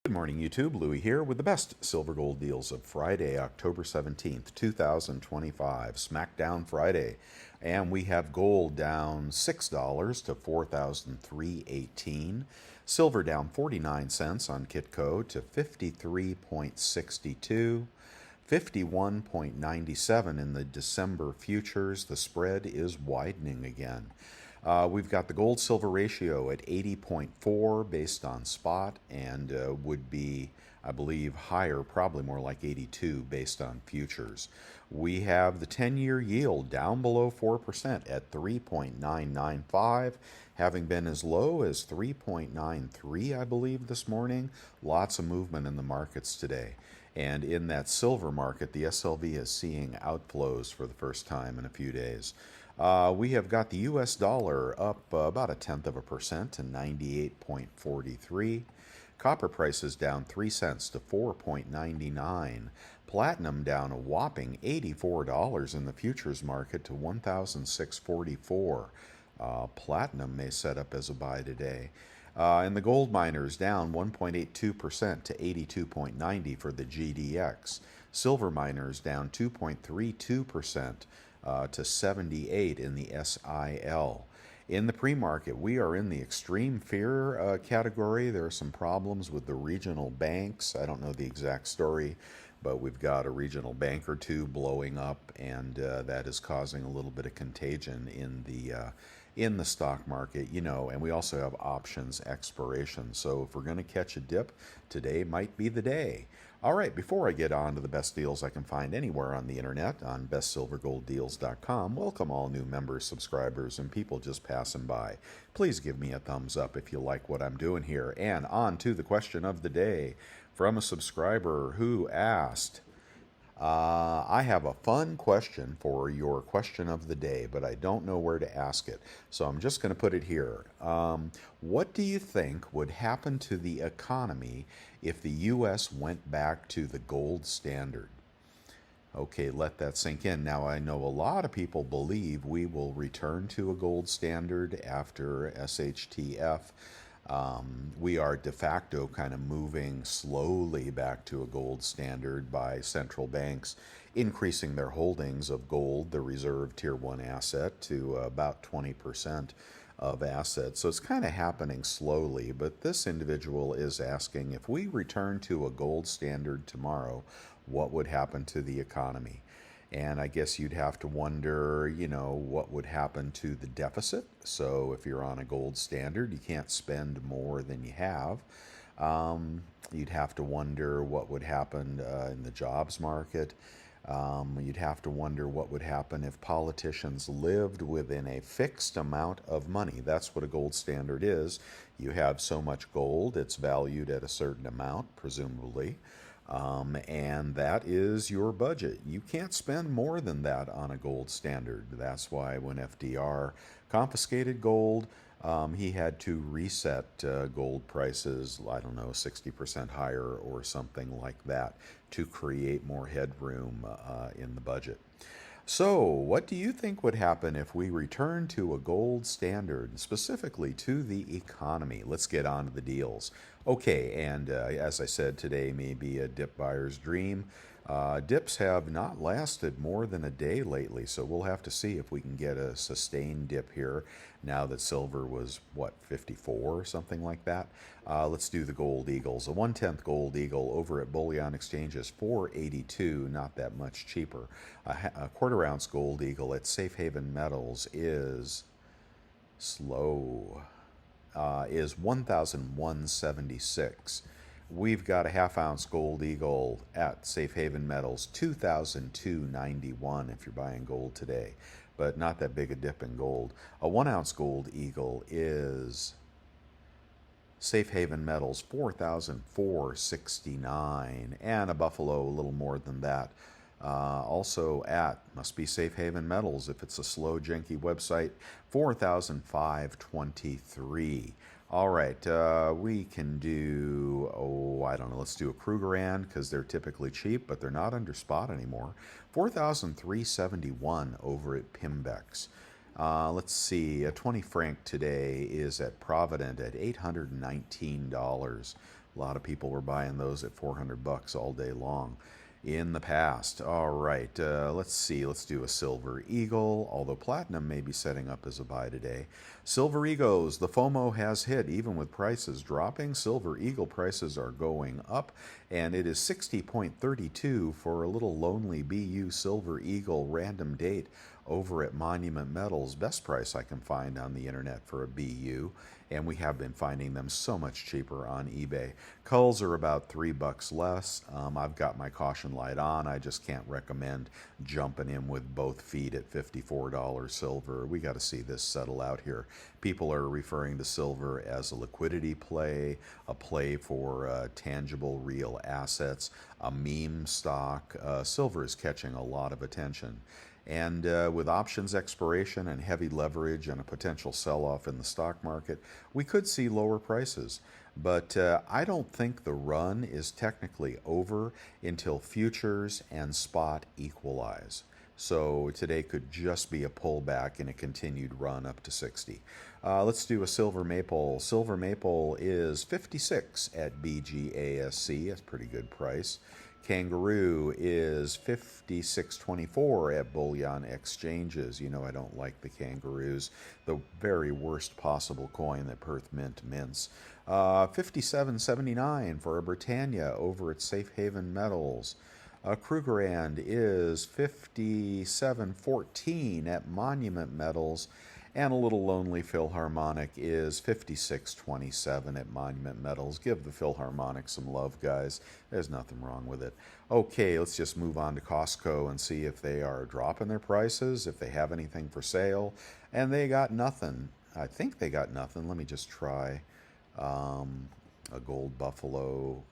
Good morning, YouTube. Louie here with the best silver gold deals of Friday, October 17th, 2025. Smackdown Friday. And we have gold down $6 to 4,318. Silver down 49 cents on Kitco to 53.62. 51.97 in the December futures. The spread is widening again. We've got the gold silver ratio at 80.4 based on spot, and would be, I believe, higher, probably more like 82 based on futures. We have the 10-year yield down below 4% at 3.995, having been as low as 3.93, I believe, this morning. Lots of movement in the markets today. And in that silver market, the SLV is seeing outflows for the first time in a few days. We have got the US dollar up about 0.1% to 98.43. Copper prices down 3 cents to 4.99. Platinum down a whopping $84 in the futures market to 1,644. Platinum may set up as a buy today. And the gold miners down 1.82% to 82.90 for the GDX. Silver miners down 2.32% to 78 in the SIL. In the pre-market, we are in the extreme fear category. There are some problems with the regional banks. I don't know the exact story, but we've got a regional bank or two blowing up, and that is causing a little bit of contagion in the stock market, and we also have options expiration. So if we're going to catch a dip, today might be the day. All right, before I get on to the best deals I can find anywhere on the internet on bestsilvergolddeals.com, welcome all new members, subscribers, and people just passing by. Please give me a thumbs up if you like what I'm doing here. And on to the question of the day from a subscriber who asked, I have a fun question for your question of the day, but I don't know where to ask it. So I'm just going to put it here. What do you think would happen to the economy if the U.S. went back to the gold standard? Okay, let that sink in. Now, I know a lot of people believe we will return to a gold standard after SHTF. We are de facto kind of moving slowly back to a gold standard by central banks increasing their holdings of gold, the reserve tier 1 asset, to about 20% of assets. So it's kind of happening slowly, but this individual is asking, if we return to a gold standard tomorrow, what would happen to the economy? And I guess you'd have to wonder, what would happen to the deficit. So if you're on a gold standard, you can't spend more than you have. You'd have to wonder what would happen in the jobs market. You'd have to wonder what would happen if politicians lived within a fixed amount of money. That's what a gold standard is. You have so much gold, it's valued at a certain amount, presumably. And that is your budget. You can't spend more than that on a gold standard. That's why when FDR confiscated gold, he had to reset gold prices, I don't know, 60% higher or something like that to create more headroom in the budget. So, what do you think would happen if we return to a gold standard, specifically to the economy? Let's get on to the deals. Okay, and as I said, today may be a dip buyer's dream. Dips have not lasted more than a day lately, so we'll have to see if we can get a sustained dip here now that silver was, 54 or something like that. Let's do the gold eagles. A 1/10 gold eagle over at Bullion Exchange is $4.82, not that much cheaper. A quarter-ounce gold eagle at Safe Haven Metals is slow, is 1,176. We've got a half-ounce gold eagle at Safe Haven Metals, 2,291 if you're buying gold today, but not that big a dip in gold. A 1-ounce gold eagle is Safe Haven Metals, 4,469, and a buffalo a little more than that. Also must be Safe Haven Metals if it's a slow, janky website, 4,523. All right, we can do, I don't know, let's do a Krugerrand because they're typically cheap, but they're not under spot anymore. 4,371 over at Pimbex. Let's see, a 20 franc today is at Provident at $819. A lot of people were buying those at 400 bucks all day long in the past. All right, let's see. Let's do a Silver Eagle, although platinum may be setting up as a buy today. Silver Eagles, the FOMO has hit. Even with prices dropping, Silver Eagle prices are going up, and it is 60.32 for a little lonely BU Silver Eagle random date over at Monument Metals. Best price I can find on the internet for a BU, and we have been finding them so much cheaper on eBay. Culls are about $3 less. I've got my caution light on. I just can't recommend jumping in with both feet at $54 silver. We got to see this settle out here. People are referring to silver as a liquidity play, a play for tangible real assets, a meme stock. Silver is catching a lot of attention. And with options expiration and heavy leverage and a potential sell-off in the stock market, we could see lower prices. But I don't think the run is technically over until futures and spot equalize. So today could just be a pullback and a continued run up to 60. Let's do a silver maple. Silver maple is 56 at BGASC. That's a pretty good price. Kangaroo is 56.24 at bullion exchanges. You know I don't like the kangaroos, the very worst possible coin that Perth Mint mints. 57.79 for a Britannia over at Safe Haven Metals. Krugerrand is 57.14 at Monument Metals. And a little lonely Philharmonic is 56.27 at Monument Metals. Give the Philharmonic some love, guys. There's nothing wrong with it. Okay, let's just move on to Costco and see if they are dropping their prices, if they have anything for sale. And they got nothing. I think they got nothing. Let me just try a Gold Buffalo.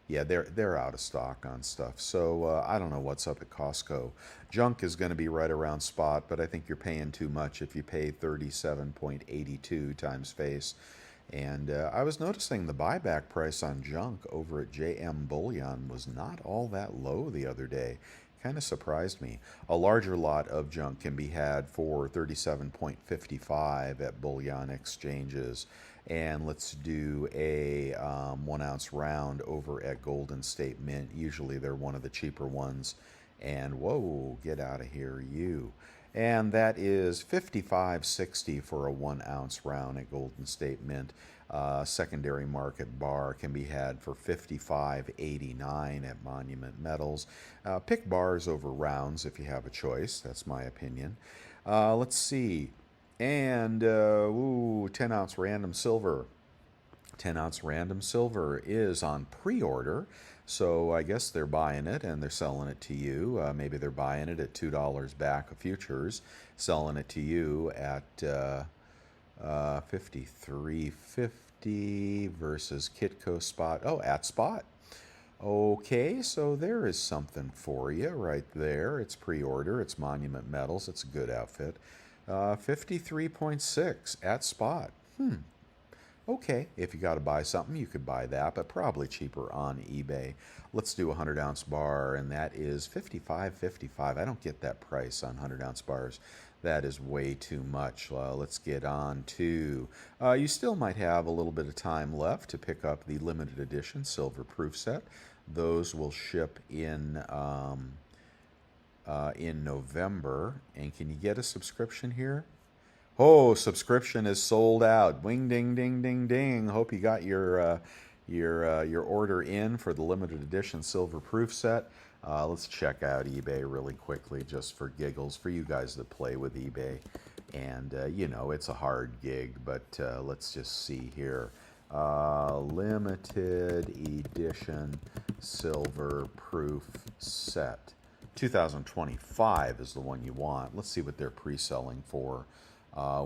Yeah, they're out of stock on stuff. So I don't know what's up at Costco. Junk is going to be right around spot, but I think you're paying too much if you pay 37.82 times face. And I was noticing the buyback price on junk over at JM Bullion was not all that low the other day. Kind of surprised me. A larger lot of junk can be had for 37.55 at bullion exchanges. And let's do a 1 ounce round over at Golden State Mint. Usually they're one of the cheaper ones. And whoa, get out of here, you. And that is $55.60 for a 1 ounce round at Golden State Mint. Secondary market bar can be had for $55.89 at Monument Metals. Pick bars over rounds if you have a choice. That's my opinion. Let's see. And 10 ounce random silver. 10 ounce random silver is on pre-order. So I guess they're buying it and they're selling it to you. Maybe they're buying it at $2 back of futures, selling it to you at $53.50 versus Kitco spot. Oh, at spot. Okay, so there is something for you right there. It's pre-order. It's Monument Metals. It's a good outfit. 53.6 at spot. Okay, if you got to buy something, you could buy that, but probably cheaper on eBay. Let's do a 100 ounce bar, and that is $55.55. I don't get that price on 100 ounce bars. That is way too much. Let's get on to, you still might have a little bit of time left to pick up the limited edition silver proof set. Those will ship in November. And can you get a subscription here? Oh, subscription is sold out. Wing, ding, ding, ding, ding. Hope you got your order in for the limited edition silver proof set. Let's check out eBay really quickly just for giggles, for you guys that play with eBay. And, you know, it's a hard gig, but let's just see here. Limited edition silver proof set. 2025 is the one you want. Let's see what they're pre-selling for.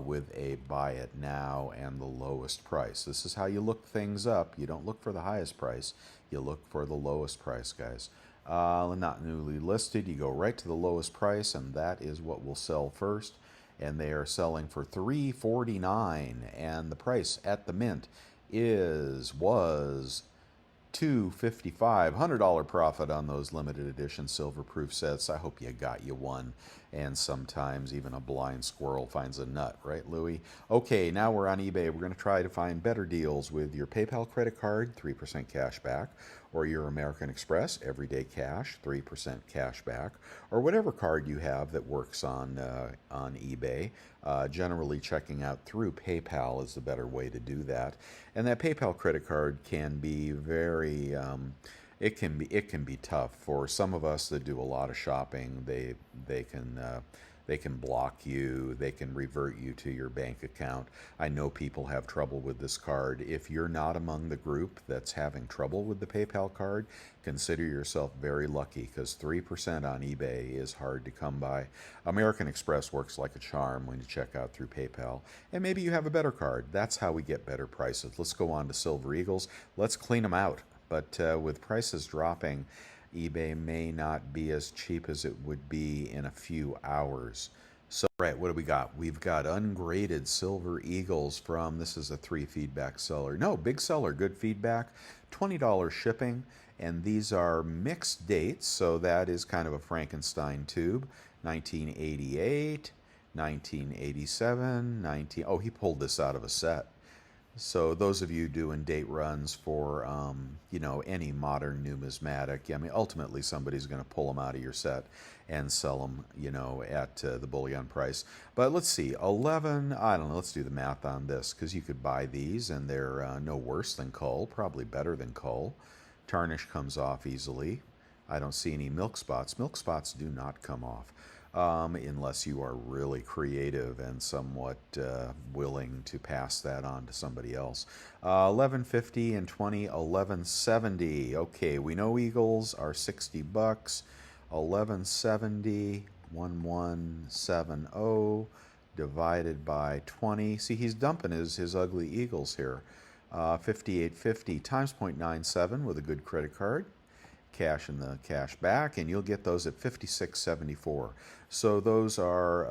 With a buy it now and the lowest price. This is how you look things up. You don't look for the highest price. You look for the lowest price, guys. Not newly listed. You go right to the lowest price, and that is what will sell first. And they are selling for $3.49, and the price at the mint was $255, $100 profit on those limited edition silver proof sets. I hope you got you one. And sometimes even a blind squirrel finds a nut, right, Louie? Okay, now we're on eBay. We're going to try to find better deals with your PayPal credit card, 3% cash back, or your American Express everyday cash, 3% cash back, or whatever card you have that works on eBay. Generally, checking out through PayPal is the better way to do that. And that PayPal credit card can be very it can be tough for some of us that do a lot of shopping. They can block you. They can revert you to your bank account. I know people have trouble with this card. If you're not among the group that's having trouble with the PayPal card, consider yourself very lucky because 3% on eBay is hard to come by. American Express works like a charm when you check out through PayPal. And maybe you have a better card. That's how we get better prices. Let's go on to Silver Eagles. Let's clean them out. But with prices dropping, eBay may not be as cheap as it would be in a few hours. So, right, what do we got? We've got ungraded Silver Eagles from, this is a 3 feedback seller. No, big seller, good feedback. $20 shipping, and these are mixed dates, so that is kind of a Frankenstein tube. 1988, 1987, oh, he pulled this out of a set. So those of you doing date runs for, any modern numismatic, I mean, ultimately somebody's going to pull them out of your set and sell them, at the bullion price. But let's see, 11, I don't know, let's do the math on this because you could buy these and they're no worse than coal, probably better than coal. Tarnish comes off easily. I don't see any milk spots. Milk spots do not come off. Unless you are really creative and somewhat willing to pass that on to somebody else. 1150 and 20, 1170. Okay, we know Eagles are $60. 1170, 1170 divided by 20. See, he's dumping his ugly Eagles here. 5850 times 0.97 with a good credit card. Cash in the cash back, and you'll get those at 56.74. So those are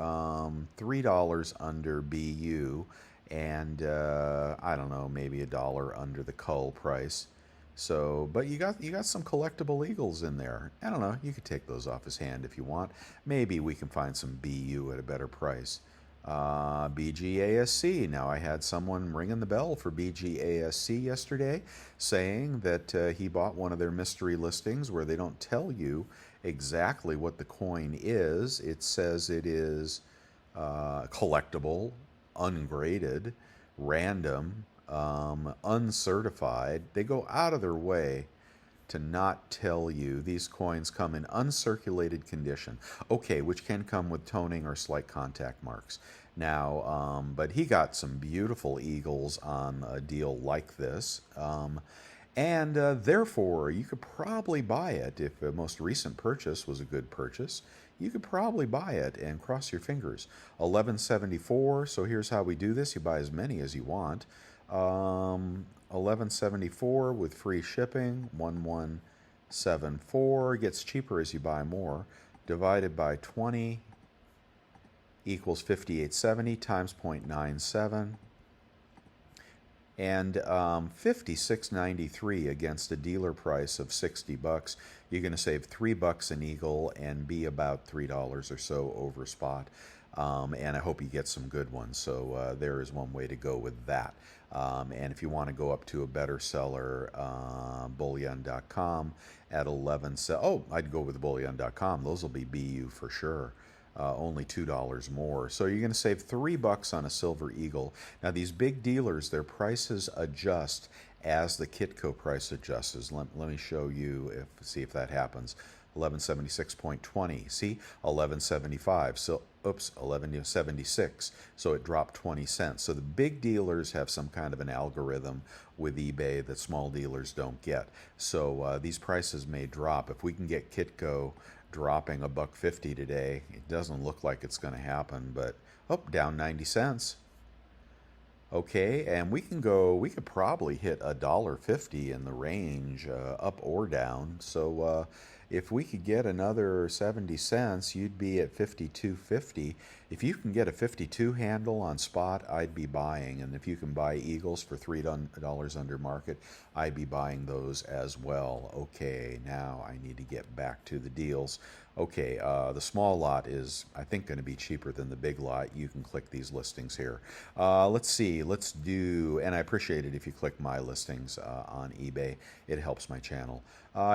$3 under BU, and I don't know, maybe $1 under the cull price. So, but you got some collectible Eagles in there. I don't know. You could take those off his hand if you want. Maybe we can find some BU at a better price. BGASC. Now, I had someone ringing the bell for BGASC yesterday saying that he bought one of their mystery listings where they don't tell you exactly what the coin is. It says it is collectible, ungraded, random, uncertified. They go out of their way to not tell you these coins come in uncirculated condition. Okay, which can come with toning or slight contact marks. Now, but he got some beautiful Eagles on a deal like this. And therefore, you could probably buy it if the most recent purchase was a good purchase. You could probably buy it and cross your fingers. 1174, so here's how we do this. You buy as many as you want. 1174 with free shipping, 1174 gets cheaper as you buy more, divided by 20 equals 5870 times 0.97, and 56.93 against a dealer price of $60. You're going to save $3 an eagle and be about $3 or so over spot. And I hope you get some good ones. So there is one way to go with that. And if you want to go up to a better seller, bullion.com at 11 cents. Oh, I'd go with bullion.com. Those will be BU for sure. Only $2 more. So you're going to save $3 on a Silver Eagle. Now these big dealers, their prices adjust as the Kitco price adjusts. Let me show you, see if that happens. 1176.20. See, 1175. So, oops, 1176. So it dropped 20 cents. So the big dealers have some kind of an algorithm with eBay that small dealers don't get. So these prices may drop. If we can get Kitco dropping $1.50 today, it doesn't look like it's going to happen, but down 90 cents. Okay, and we could probably hit $1.50 in the range, up or down. So if we could get another 70 cents, you'd be at 52.50. If you can get a 52 handle on spot, I'd be buying. And if you can buy Eagles for $3 under market, I'd be buying those as well. Okay, now I need to get back to the deals. Okay, the small lot is, I think, going to be cheaper than the big lot. You can click these listings here. Let's see, let's do, and I appreciate it if you click my listings on eBay. It helps my channel.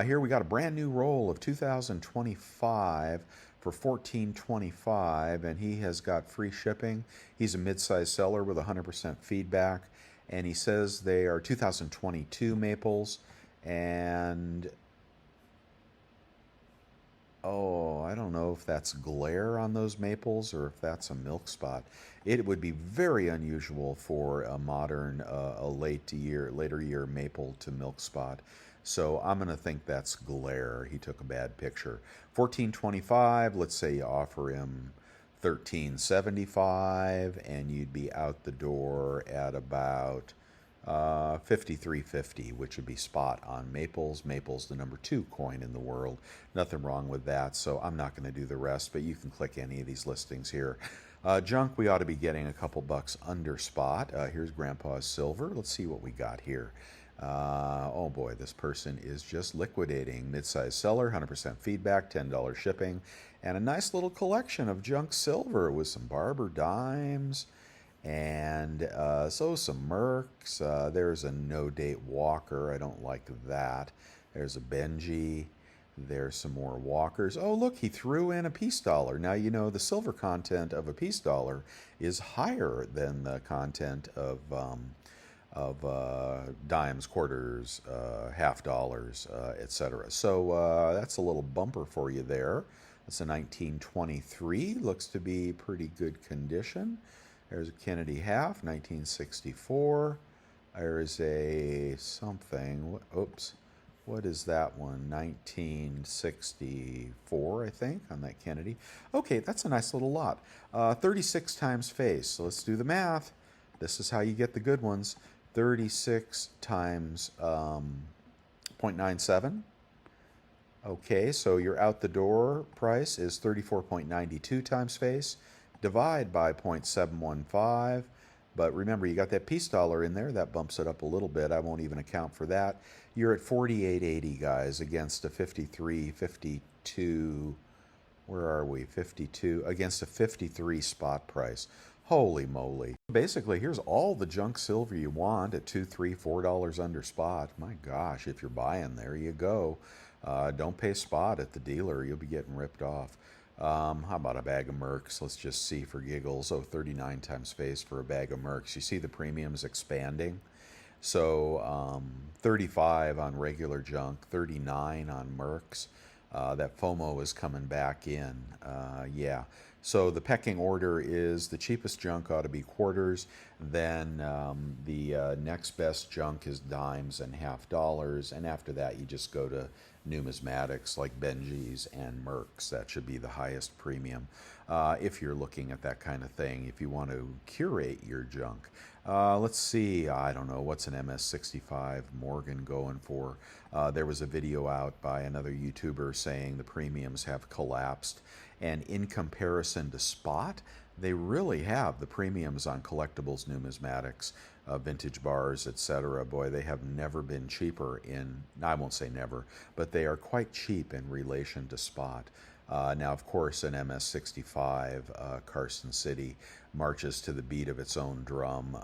Here we got a brand new roll of 2025 for $14.25, and he has got free shipping. He's a mid-sized seller with 100% feedback, and he says they are 2022 maples, and oh, I don't know if that's glare on those maples or if that's a milk spot. It would be very unusual for a modern, later year maple to milk spot. So I'm going to think that's glare. He took a bad picture. 14.25. Let's say you offer him 13.75, and you'd be out the door at about 53.50, which would be spot on maples. Maples, the number 2 coin in the world. Nothing wrong with that, so I'm not going to do the rest, but you can click any of these listings here. Junk, we ought to be getting a couple bucks under spot. Here's Grandpa's silver. Let's see what we got here. Oh boy, this person is just liquidating. Mid-size seller, 100% feedback, $10 shipping, and a nice little collection of junk silver with some Barber dimes, and so some Mercs. There's a no-date Walker. I don't like that. There's a Benji. There's some more Walkers. Oh, look, he threw in a peace dollar. Now, you know, the silver content of a peace dollar is higher than the content of dimes, quarters, half dollars, etc. So that's a little bumper for you there. That's a 1923. Looks to be pretty good condition. There's a Kennedy half, 1964. There's a something. Oops. What is that one? 1964, I think, on that Kennedy. Okay, that's a nice little lot. 36 times face. So let's do the math. This is how you get the good ones. 36 times 0.97. Okay, so your out the door price is 34.92 times face. Divide by 0.715. But remember, you got that peace dollar in there. That bumps it up a little bit. I won't even account for that. You're at 48.80, guys, against a 53, 52. Where are we? 52 against a 53 spot price. Holy moly. Basically, here's all the junk silver you want at $2, $3, $4 under spot. My gosh, if you're buying, there you go. Don't pay spot at the dealer. You'll be getting ripped off. How about a bag of Mercs? Let's just see for giggles. Oh, 39 times face for a bag of Mercs. You see the premiums expanding? So 35 on regular junk, 39 on Mercs. That FOMO is coming back in. Yeah. So the pecking order is the cheapest junk ought to be quarters. Then the next best junk is dimes and half dollars. And after that, you just go to numismatics like Benjis and Mercs. That should be the highest premium if you're looking at that kind of thing, if you want to curate your junk. Let's see, I don't know, what's an MS65 Morgan going for? There was a video out by another YouTuber saying the premiums have collapsed, and in comparison to spot, they really have. The premiums on collectibles, numismatics, vintage bars, etc. Boy, they have never been cheaper in, I won't say never, but they are quite cheap in relation to spot. Now, of course, an MS65 Carson City marches to the beat of its own drum.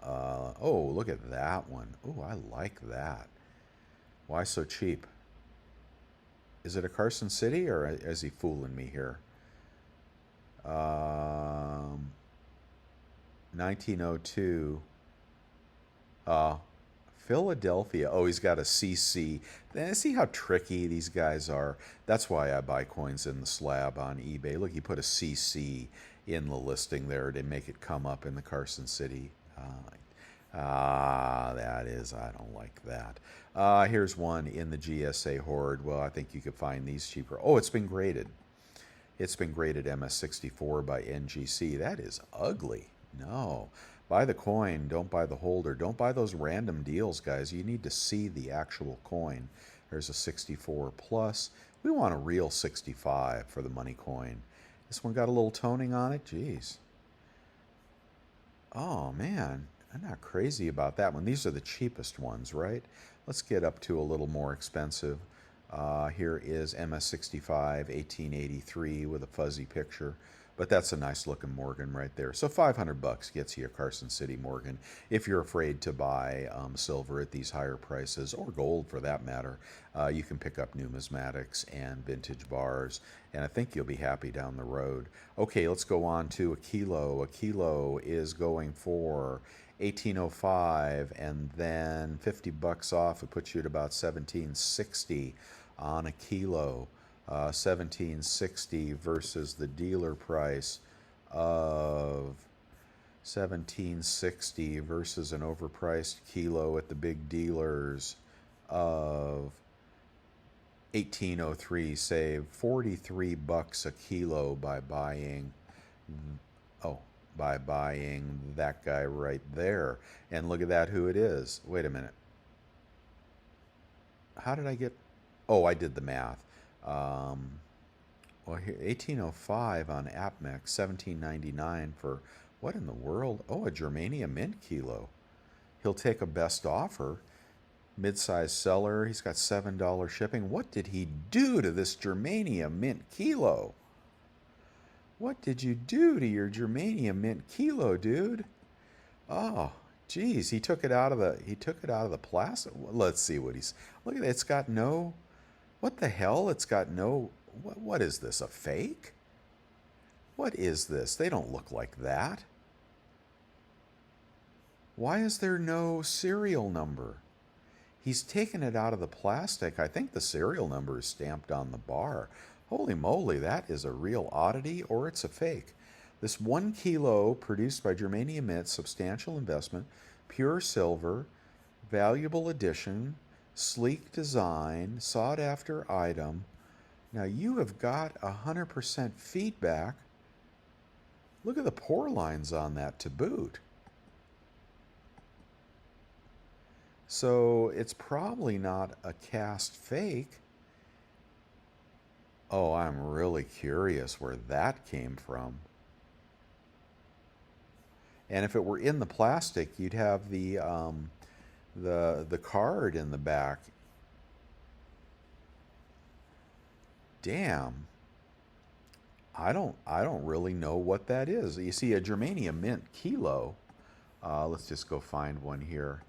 Oh, look at that one. Oh, I like that. Why so cheap? Is it a Carson City, or is he fooling me here? 1902. Philadelphia. Oh, he's got a CC. See how tricky these guys are? That's why I buy coins in the slab on eBay. Look, you put a CC in the listing there to make it come up in the Carson City. That is, I don't like that. Here's one in the GSA Horde. Well, I think you could find these cheaper. Oh, it's been graded. It's been graded MS64 by NGC. That is ugly. No. Buy the coin, don't buy the holder. Don't buy those random deals, guys. You need to see the actual coin. There's a 64 plus. We want a real 65 for the money coin. This one got a little toning on it. Jeez. Oh, man. I'm not crazy about that one. These are the cheapest ones, right? Let's get up to a little more expensive. Here is MS65 1883 with a fuzzy picture. But that's a nice looking Morgan right there. So 500 bucks gets you a Carson City Morgan. If you're afraid to buy silver at these higher prices, or gold for that matter, you can pick up numismatics and vintage bars, and I think you'll be happy down the road. Okay, let's go on to a kilo. A kilo is going for 1805, and then 50 bucks off. It puts you at about 1760 on a kilo. 1760 versus the dealer price of 1760 versus an overpriced kilo at the big dealers of 1803. Save 43 bucks a kilo by buying that guy right there. And look at that, who it is. Wait a minute. How did I get... Oh, I did the math. Well, here 1805 on AppMex, 1799 for what in the world? Oh, a Germania Mint kilo. He'll take a best offer. Mid-size seller. He's got $7 shipping. What did he do to this Germania Mint kilo? What did you do to your Germania Mint kilo, dude? Oh, geez, he took it out of the plastic. Let's see what he's. Look at it. It's got no. What the hell? It's got no... What is this, a fake? What is this? They don't look like that. Why is there no serial number? He's taken it out of the plastic. I think the serial number is stamped on the bar. Holy moly, that is a real oddity, or it's a fake. This 1 kilo produced by Germania Mint, substantial investment, pure silver, valuable addition, sleek design, sought after item. Now you have got 100% feedback. Look at the pore lines on that to boot. So it's probably not a cast fake. Oh, I'm really curious where that came from. And if it were in the plastic, you'd have the card in the back. Damn. I don't really know what that is. You see, a Germania Mint kilo. Let's just go find one here.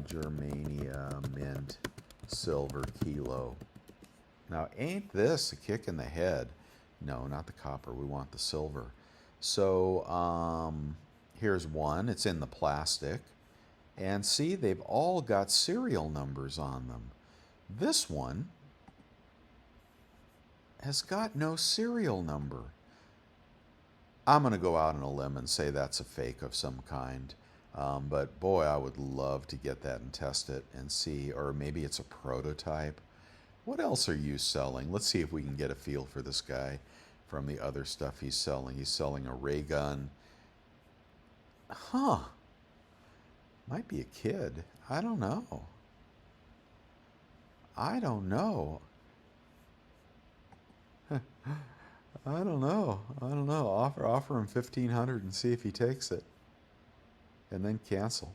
Germania Mint silver kilo. Now, ain't this a kick in the head? No, not the copper. We want the silver. So here's one. It's in the plastic. And see, they've all got serial numbers on them. This one has got no serial number. I'm going to go out on a limb and say that's a fake of some kind. But boy, I would love to get that and test it and see, or maybe it's a prototype. What else are you selling? Let's see if we can get a feel for this guy from the other stuff he's selling. He's selling a ray gun. Huh. Might be a kid. I don't know. I don't know. I don't know. I don't know. Offer him 1,500 and see if he takes it. And then cancel.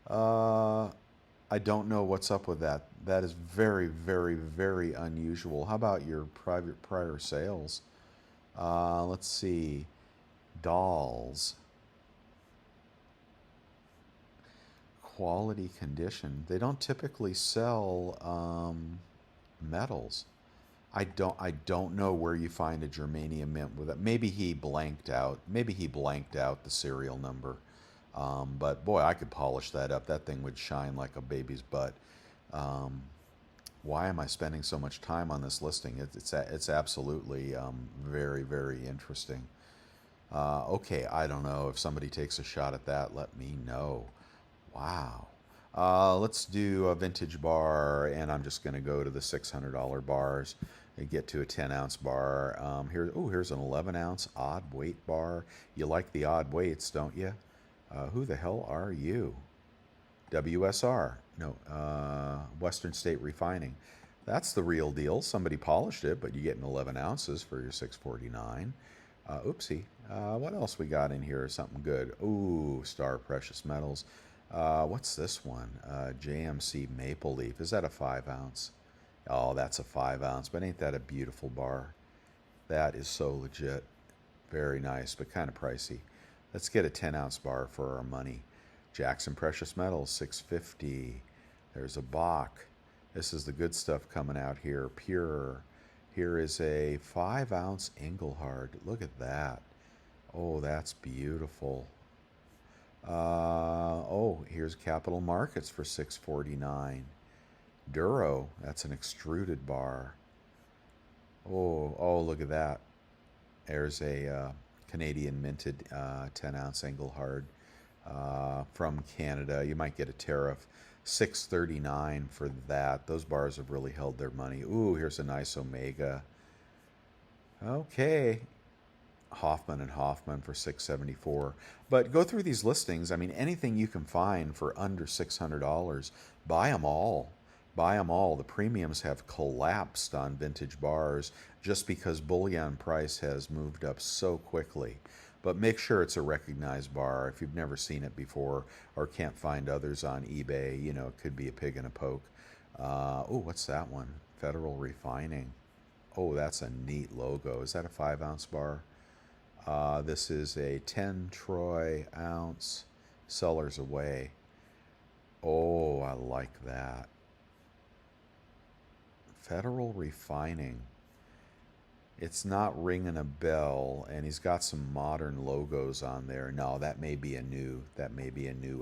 I don't know what's up with that. That is very, very, very unusual. How about your prior sales? Let's see. Dolls. Quality condition. They don't typically sell metals. I don't know where you find a Germania Mint with it. Maybe he blanked out. Maybe he blanked out the serial number. But boy, I could polish that up. That thing would shine like a baby's butt. Why am I spending so much time on this listing? It's absolutely very, very interesting. Okay, I don't know. If somebody takes a shot at that, let me know. Wow. Let's do a vintage bar, and I'm just going to go to the $600 bars and get to a 10-ounce bar. Here's an 11-ounce odd weight bar. You like the odd weights, don't you? Who the hell are you? WSR. No, Western State Refining. That's the real deal. Somebody polished it, but you get in 11 ounces for your 649. Oopsie. What else we got in here? Something good. Ooh, Star Precious Metals. What's this one? JMC Maple Leaf. Is that a 5 ounce? Oh, that's a 5 ounce, but ain't that a beautiful bar? That is so legit. Very nice, but kind of pricey. Let's get a 10 ounce bar for our money. Jackson Precious Metals, 650. There's a Bach. This is the good stuff coming out here. Pure. Here is a 5 ounce Engelhard. Look at that. Oh, that's beautiful. Oh, here's Capital Markets for 649. Duro, that's an extruded bar. Oh, look at that. There's a Canadian minted 10 ounce Engelhard from Canada. You might get a tariff. 639 for that. Those bars have really held their money. Ooh, here's a nice Omega. Okay. Hoffman and Hoffman for 674. But go through these listings. I mean, anything you can find for under $600, buy them all. Buy them all. The premiums have collapsed on vintage bars just because bullion price has moved up so quickly. But make sure it's a recognized bar. If you've never seen it before or can't find others on eBay, you know, it could be a pig in a poke. Oh, what's that one? Federal Refining. Oh, that's a neat logo. Is that a 5 ounce bar? This is a 10 troy ounce. Sellers Away. Oh, I like that. Federal Refining. It's not ringing a bell, and he's got some modern logos on there. No, that may be a new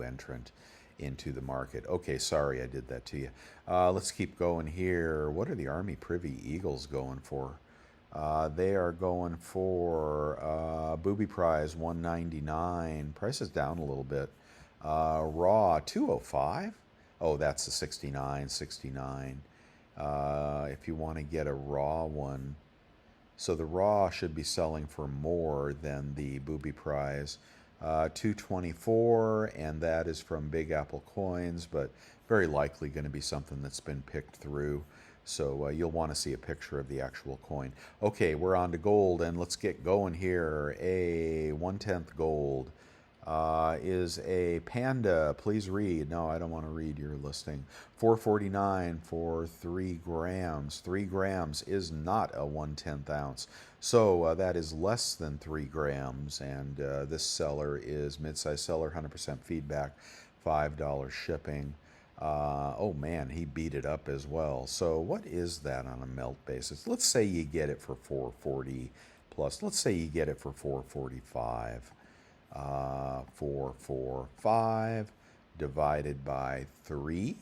entrant into the market. Okay, sorry I did that to you. Let's keep going here. What are the Army Privy Eagles going for? They are going for booby prize 199. Price is down a little bit. Raw 205. Oh, that's a 69. If you want to get a raw one. So the raw should be selling for more than the booby prize. 224, and that is from Big Apple Coins, but very likely going to be something that's been picked through. So you'll want to see a picture of the actual coin. Okay, we're on to gold, and let's get going here. A 1/10 gold is a Panda. Please read. No, I don't want to read your listing. 449 for 3 grams. 3 grams is not a 1/10 ounce. So that is less than 3 grams. And this seller is mid-size seller, 100% feedback, $5 shipping. Oh man, he beat it up as well. So what is that on a melt basis? Let's say you get it for 440 plus. Let's say you get it for 445. 445 divided by 3.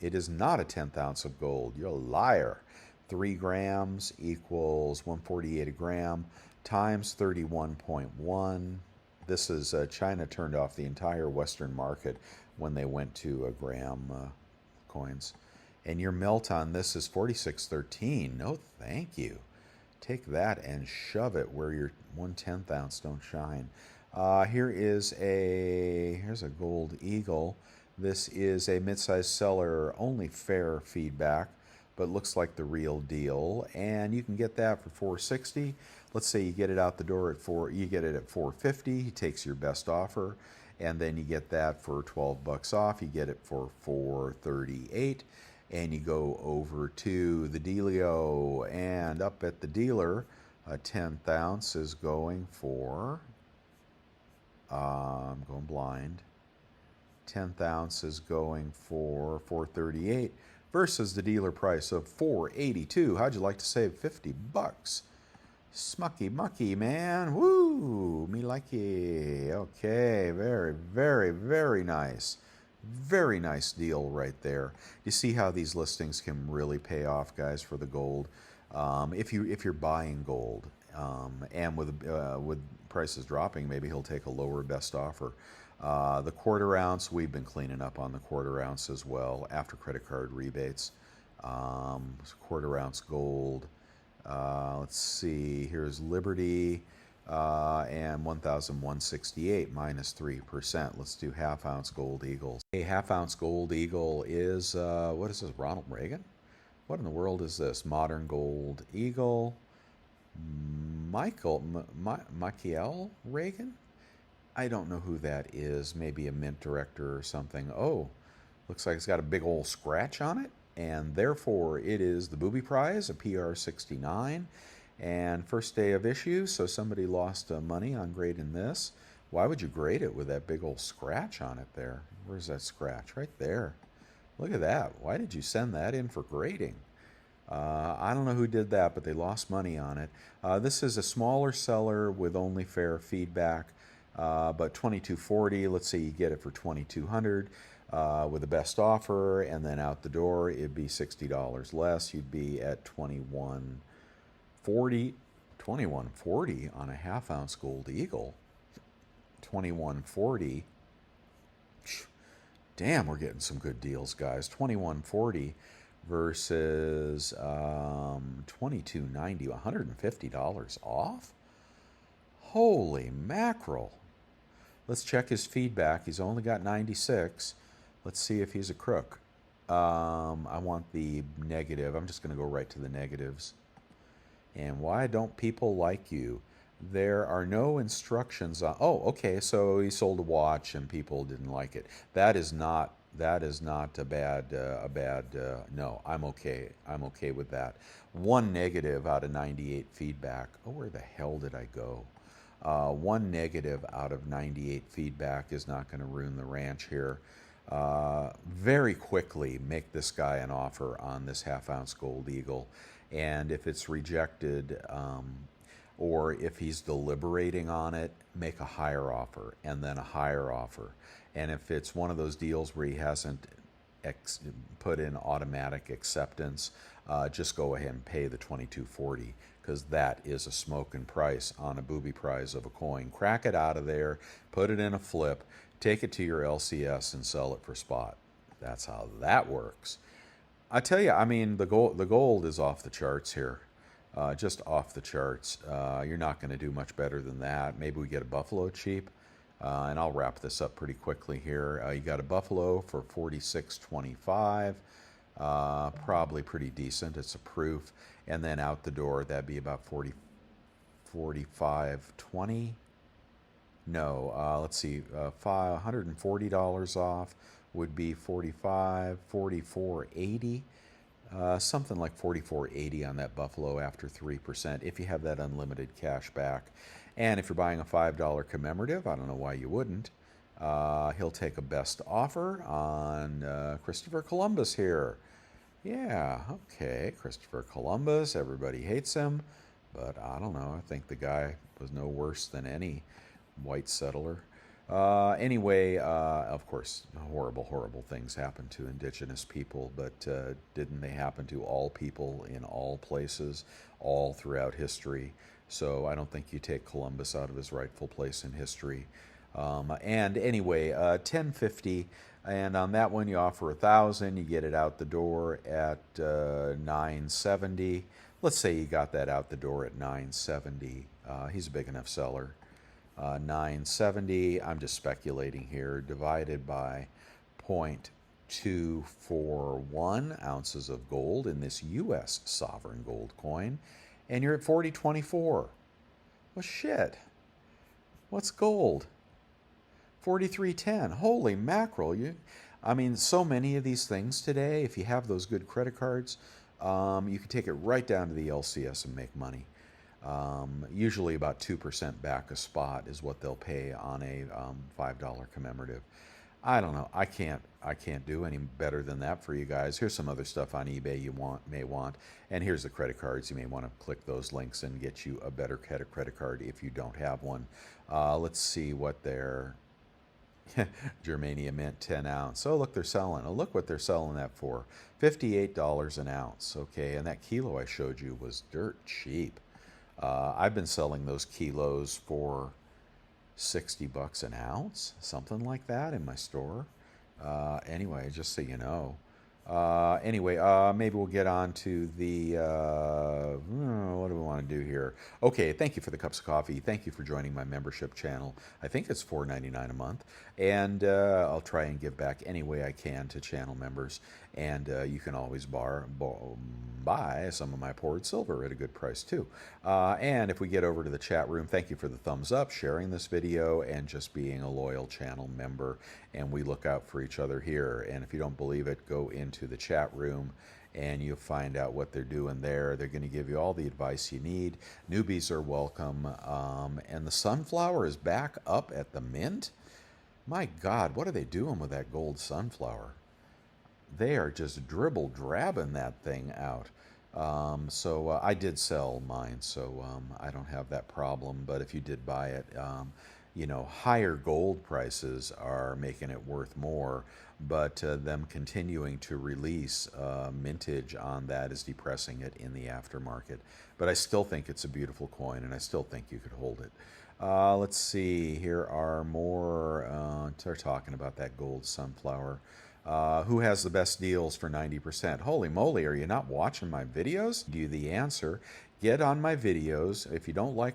It is not a 10th ounce of gold. You're a liar. 3 grams equals 148 a gram times 31.1. This is China turned off the entire Western market when they went to a gram coins. And your melt on this is 46.13. No, thank you. Take that and shove it where your 1/10 ounce don't shine. Here's a Gold Eagle. This is a mid-sized seller, only fair feedback, but looks like the real deal. And you can get that for 460. Let's say you get it out the door at you get it at 450. He takes your best offer, and then you get that for 12 bucks off. You get it for 438, and you go over to the dealio, and up at the dealer, a 10th ounce is going for. I'm going blind. 10th ounce is going for 438 versus the dealer price of 482. How'd you like to save 50 bucks? Smucky mucky, man. Woo! Me likey. Okay, very, very, very nice. Very nice deal right there. You see how these listings can really pay off, guys, for the gold. If you're buying gold, and with prices dropping, maybe he'll take a lower best offer. The quarter ounce, we've been cleaning up on the quarter ounce as well after credit card rebates. Quarter ounce gold. Let's see. Here's Liberty. and 1,168 minus 3%. Let's do half ounce gold eagles. A half ounce gold eagle is, what is this, Ronald Reagan? What in the world is this? Modern gold eagle. Michael Reagan? I don't know who that is. Maybe a mint director or something. Oh, looks like it's got a big old scratch on it. And therefore, it is the booby prize, a PR 69. And first day of issue, so somebody lost money on grading this. Why would you grade it with that big old scratch on it there? Where's that scratch? Right there. Look at that. Why did you send that in for grading? I don't know who did that, but they lost money on it. This is a smaller seller with only fair feedback, but 2240. Let's say you get it for 2200 with the best offer, and then out the door it'd be $60 less. You'd be at 2140. 2140 on a half ounce gold eagle. 2140. Damn, we're getting some good deals, guys. 2140 versus 2290, $150 off. Holy mackerel. Let's check his feedback. He's only got 96. Let's see if he's a crook. I want the negative. I'm just going to go right to the negatives. And why don't people like you? There are no instructions on. Oh, okay. So he sold a watch and people didn't like it. That is not a bad no. I'm okay. I'm okay with that. One negative out of 98 feedback. Oh, where the hell did I go? One negative out of 98 feedback is not going to ruin the ranch here. Very quickly make this guy an offer on this half ounce gold eagle, and if it's rejected, or if he's deliberating on it, make a higher offer and then a higher offer. And if it's one of those deals where he hasn't put in automatic acceptance, just go ahead and pay the 2240, because that is a smoking price on a booby prize of a coin. Crack it out of there, put it in a flip, take it to your LCS and sell it for spot. That's how that works. I tell you, I mean, the gold is off the charts here. Just off the charts. You're not going to do much better than that. Maybe we get a buffalo cheap, and I'll wrap this up pretty quickly here. You got a buffalo for $46.25, probably pretty decent. It's a proof, and then out the door that'd be about $45.20. No, let's see, $140 off would be $44.80. Something like $44.80 on that buffalo after 3% if you have that unlimited cash back. And if you're buying a $5 commemorative, I don't know why you wouldn't, he'll take a best offer on Christopher Columbus here. Yeah, okay, Christopher Columbus, everybody hates him, but I don't know, I think the guy was no worse than any white settler. Anyway, of course, horrible things happen to indigenous people, but didn't they happen to all people in all places, all throughout history? So I don't think you take Columbus out of his rightful place in history. And anyway, 1050, and on that one you offer 1,000, you get it out the door at 970. Let's say you got that out the door at 970. He's a big enough seller. 970, I'm just speculating here, divided by 0.241 ounces of gold in this U.S. sovereign gold coin, and you're at 40.24. Well, shit. What's gold? 43.10. Holy mackerel. I mean, so many of these things today, if you have those good credit cards, you can take it right down to the LCS and make money. Usually about 2% back a spot is what they'll pay on a $5 commemorative. I don't know. I can't do any better than that for you guys. Here's some other stuff on eBay you may want, and here's the credit cards. You may want to click those links and get you a better credit card if you don't have one. Let's see what they're Germania Mint 10 ounce. Oh, look, they're selling. Oh, look what they're selling that for. $58 an ounce. Okay, and that kilo I showed you was dirt cheap. I've been selling those kilos for $60 an ounce, something like that in my store. Anyway, just so you know, Anyway, maybe we'll get on to the what do we want to do here? Okay, thank you for the cups of coffee. Thank you for joining my membership channel. I think it's $4.99 a month, and I'll try and give back any way I can to channel members. And you can always buy some of my poured silver at a good price too. And if we get over to the chat room, thank you for the thumbs up, sharing this video, and just being a loyal channel member. And we look out for each other here. And if you don't believe it, go into the chat room and you'll find out what they're doing there. They're going to give you all the advice you need. Newbies are welcome. And the sunflower is back up at the mint. My God, what are they doing with that gold sunflower? They are just dribble drabbing that thing out. So I did sell mine, so I don't have that problem. But if you did buy it, you know, higher gold prices are making it worth more, but them continuing to release mintage on that is depressing it in the aftermarket. But I still think it's a beautiful coin, and I still think you could hold it. Let's see, here are more, they're talking about that gold sunflower. Who has the best deals for 90%? Holy moly, are you not watching my videos? Give you the answer. Get on my videos. If you don't like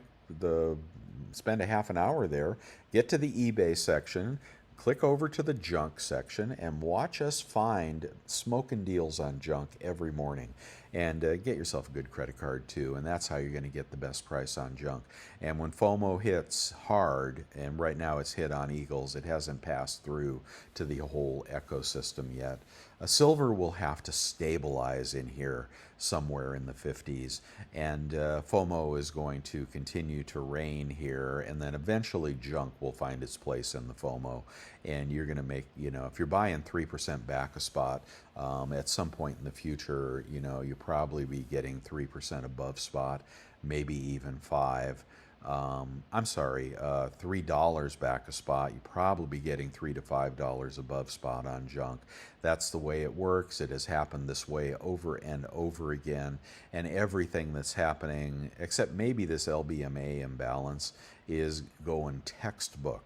spend a half an hour there, get to the eBay section, click over to the junk section, and watch us find smoking deals on junk every morning. And get yourself a good credit card too, and that's how you're going to get the best price on junk. And when FOMO hits hard, and right now it's hit on Eagles, it hasn't passed through to the whole ecosystem yet. Silver will have to stabilize in here somewhere in the 50s, and FOMO is going to continue to reign here, and then eventually junk will find its place in the FOMO, and you're going to make, you know, if you're buying 3% back a spot, at some point in the future, you know, you'll probably be getting 3% above spot, maybe even 5. I'm sorry, $3 back a spot. You'll probably be getting $3 to $5 above spot on junk. That's the way it works. It has happened this way over and over again. And everything that's happening, except maybe this LBMA imbalance, is going textbook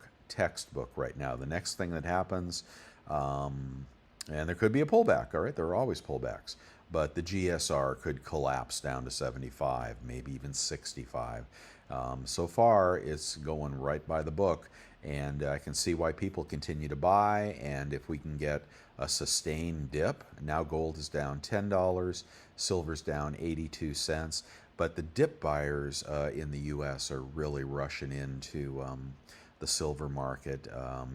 right now. The next thing that happens, and there could be a pullback, all right? There are always pullbacks. But the GSR could collapse down to 75, maybe even 65. So far, it's going right by the book, and I can see why people continue to buy. And if we can get a sustained dip, now gold is down $10, silver's down 82 cents, but the dip buyers in the U.S. are really rushing into the silver market.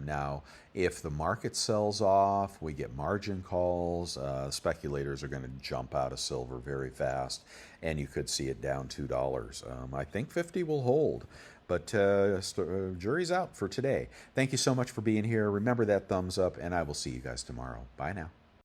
Now, if the market sells off, we get margin calls, speculators are going to jump out of silver very fast, and you could see it down $2. I think 50 will hold, but jury's out for today. Thank you so much for being here. Remember that thumbs up, and I will see you guys tomorrow. Bye now.